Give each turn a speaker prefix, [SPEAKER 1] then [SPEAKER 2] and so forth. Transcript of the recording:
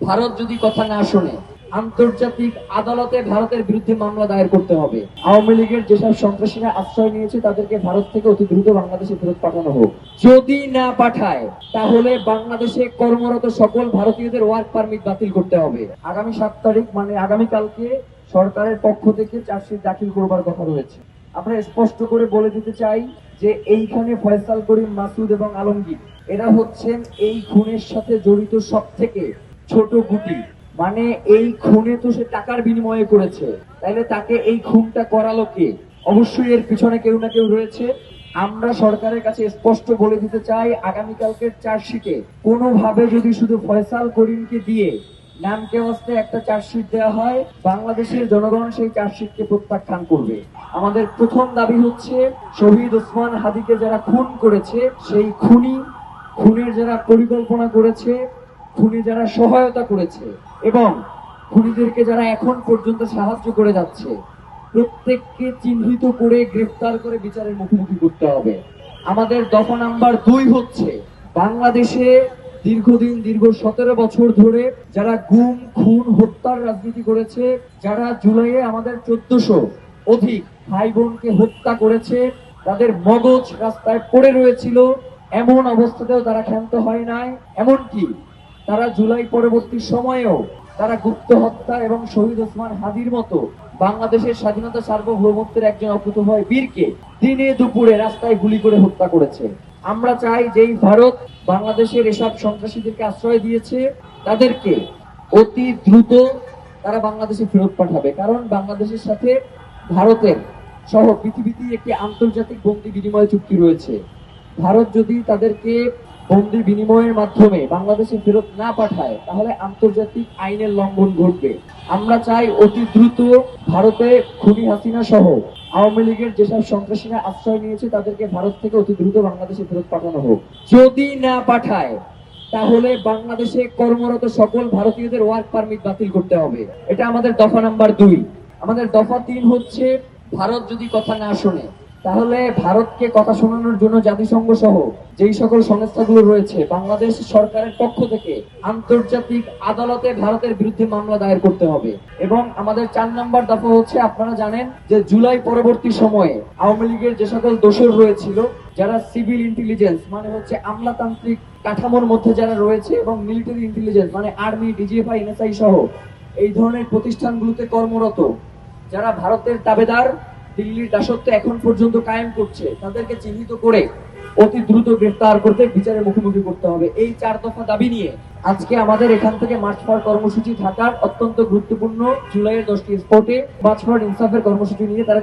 [SPEAKER 1] ভারত যদি কথা না শোনে আন্তর্জাতিক আদালতে ভারতের বিরুদ্ধে মামলা দায়ের করতে হবে। আওয়ামী লীগের যেসব সন্ত্রাসীরা আশ্রয় নিয়েছে তাদেরকে ভারত থেকে অতি দ্রুত বাংলাদেশে ফেরত পাঠানো হোক। যদি না পাঠায় তাহলে বাংলাদেশে কর্মরত সকল ভারতীয়দের ওয়ার্ক পারমিট বাতিল করতে হবে। আগামী 7 তারিখ মানে আগামীকালকে সরকারের পক্ষ থেকে চার্জশিট দাখিল করবার কথা রয়েছে। আমরা স্পষ্ট করে বলে দিতে চাই যে এইখানে ফয়সাল করিম, মাসুদ এবং আলমগীর এরা হচ্ছেন এই খুনের সাথে জড়িত সব থেকে ছোট গুটি। মানে এই খুনে তো সে টাকার বিনিময়ে করেছে, তাইলে তাকে এই খুনটা করালো কে? অবশ্যই এর পিছনে কেউ না কেউ রয়েছে। আমরা সরকারের কাছে স্পষ্ট বলে দিতে চাই, আগামীকালকের চার্জশিটে কোনোভাবে যদি শুধু ফয়সাল করিমকে দিয়ে নামকে অবস্থায় একটা চার্জশিট দেওয়া হয়, বাংলাদেশের জনগণ সেই চার্জশিটকে প্রত্যাখ্যান করবে। আমাদের প্রথম দাবি হচ্ছে শহীদ ওসমান হাদিকে যারা খুন করেছে, সেই খুনের যারা পরিকল্পনা করেছে, খুনি যারা সহায়তা করেছে এবং খুনিদেরকে যারা এখন পর্যন্ত সাহায্য করে যাচ্ছে, প্রত্যেককে চিহ্নিত করে গ্রেফতার করে বিচারের মুখোমুখি করতে হবে। আমাদের দফা নাম্বার 2 হচ্ছে বাংলাদেশে দীর্ঘ 17 বছর ধরে যারা গুম, খুন, হত্যার রাজনীতি করেছে, যারা জুলাইয়ে আমাদের 1400 অধিক ভাই বোনকে হত্যা করেছে, তাদের মগজ রাস্তায় পড়ে রয়েছিল, এমন অবস্থাতেও তারা ক্ষান্ত হয় নাই। এমনকি তারা জুলাই পরবর্তী সময়েও তারা গুপ্ত হত্যা এবং শহীদ ওসমান হাদির মতো বাংলাদেশের স্বাধীনতা সার্বভৌমত্বের একজন অকুতোভয় বীরকে দিনে দুপুরে রাস্তায় গুলি করে হত্যা করেছে। আমরা চাই যেই ভারত বাংলাদেশের এসব সন্ত্রাসীদেরকে আশ্রয় দিয়েছে তাদেরকে অতি দ্রুত তারা বাংলাদেশে ফেরত পাঠাবে। কারণ বাংলাদেশের সাথে ভারতের সহ পৃথিবীতে একটি আন্তর্জাতিক বন্দি বিনিময় চুক্তি রয়েছে। ভারত যদি তাদেরকে বন্দি বিনিময়ের মাধ্যমে বাংলাদেশে ফেরত না পাঠায় তাহলে আন্তর্জাতিক আইনের লঙ্ঘন ঘটবে। আমরা চাই অতি দ্রুত ভারতে খুনি হাসিনা সহ আওয়ামী লীগের যেসব সন্ত্রাসীরা আশ্রয় নিয়েছে তাদেরকে ভারত থেকে অতি দ্রুত বাংলাদেশে ফেরত পাঠানো হোক। যদি না পাঠায় তাহলে বাংলাদেশে কর্মরত সকল ভারতীয়দের ওয়ার্ক পারমিট বাতিল করতে হবে। এটা আমাদের দফা নাম্বার 2। আমাদের দফা 3 হচ্ছে ভারত যদি কথা না শোনে তাহলে ভারতকে কথা শোনানোর জন্য জাতিসংঘ সহ যেই সকল সংস্থাগুলো রয়েছে বাংলাদেশ সরকারের পক্ষ থেকে আন্তর্জাতিক আদালতে ভারতের বিরুদ্ধে মামলা দায়ের করতে হবে। এবং আমাদের 4 নম্বর দফা হচ্ছে, আপনারা জানেন যে জুলাই পরবর্তী সময়ে আওয়ামী লীগের যে সকল দোষর রয়েছিল, যারা সিভিল ইন্টেলিজেন্স মানে হচ্ছে আমলাতান্ত্রিক কাঠামোর মধ্যে যারা রয়েছে এবং মিলিটারি ইন্টেলিজেন্স মানে আর্মি, ডিজিএফআই, এনএসআই সহ এই ধরনের প্রতিষ্ঠানগুলোতে কর্মরত যারা ভারতের তাবেদার, দিল্লির দাসত্ব এখন পর্যন্ত কায়েম করছে, তাদেরকে চিহ্নিত করে অতি দ্রুত গ্রেফতার করতে বিচারের মুখোমুখি করতে হবে। এই 4 দফা দাবি নিয়ে আজকে আমাদের এখান থেকে মার্চ ফর কর্মসূচি ঢাকার অত্যন্ত গুরুত্বপূর্ণ জুলাইয়ের 10টি স্পটে মার্চ ফর ইনসাফের কর্মসূচি নিয়ে তারা